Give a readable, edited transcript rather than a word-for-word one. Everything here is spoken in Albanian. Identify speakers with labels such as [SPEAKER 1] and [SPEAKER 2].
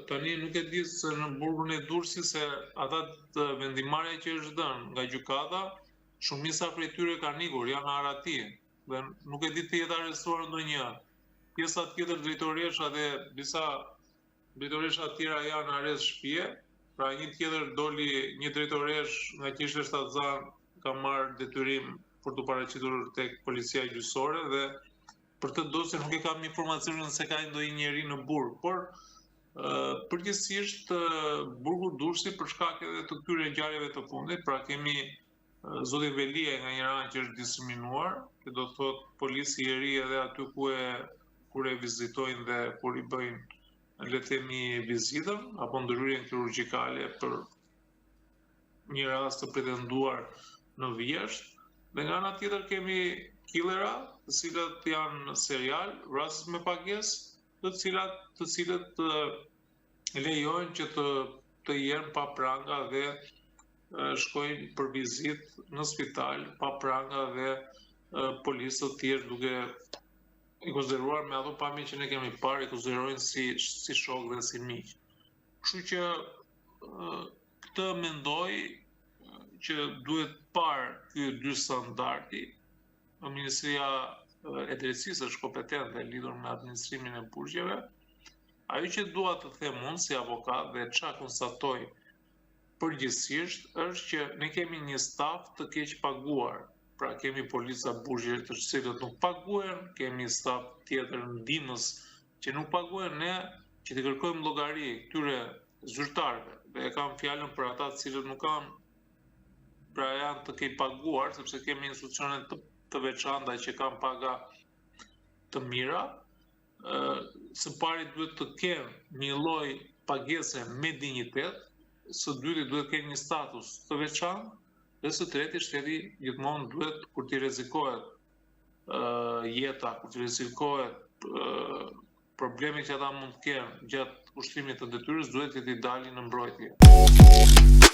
[SPEAKER 1] Tani nuk e di se në burgun e Durrësit se ata të vendimarrja që është dhënë nga gjykata, shumica prej tyre kanë ikur, janë arati dhe nuk e di të jetë arrestuar ndonjë. Pjesa tjetër drejtoresha dhe disa drejtoresha të tjera janë në arrest shtëpie. Pra një tjetër doli një drejtoresh nga që ishte shtatzan ka marrë detyrim për të paraqitur tek policia gjyqësore dhe për këtë dosje nuk e kam informacionin se ka ndonjë njeri në burg, por përgjithsisht burgu Durrësi për shkak edhe të këtyre ngjarjeve të fundit, pra kemi zotin Velia nga një anë që është diskriminuar, që do thotë polici i ri edhe aty kur e vizitojnë dhe kur i bëjnë le të themi vizitën apo ndërhyrjen kirurgjikale për një rast të pretenduar në vjesht. Dhe nga ana tjetër kemi killera, të cilët janë serial, rastet me pagesë, të cilët lejojnë që të jenë pa pranga dhe shkojnë për vizitë në spital pa pranga dhe policët të tjerë duke i konsideruar me ato pamje që ne kemi parë, i konsiderojnë si shok dhe si miq. Kështu që këtë mendoj që duhet parë ky dy standardi. Ministria e Drejtësisë është kompetente lidhur me administrimin e burgjeve. Ajo që dua të them unë si avokat dhe çka konstatoj përgjithsisht është që ne kemi një staf të keq paguar. Pra kemi polica burgje të cilët nuk paguhen, kemi staf tjetër ndihmës që nuk paguhen, ne që të kërkojmë llogari këtyre zyrtarëve. Dhe e kam fjalën për ata të cilët nuk kanë, pra janë të keq paguar, sepse kemi institucione të veçanta që kanë paga të mira. Së pari duhet të kenë një lloj pagese me dinjitet, së dyti duhet të kenë një status të veçantë, dhe së treti shteti gjithmonë duhet kur t'i rrezikohet jeta, kur t'i rrezikohet problemi që ata mund të kenë gjatë ushtrimit të detyrës, duhet të t'i dalin në mbrojtje.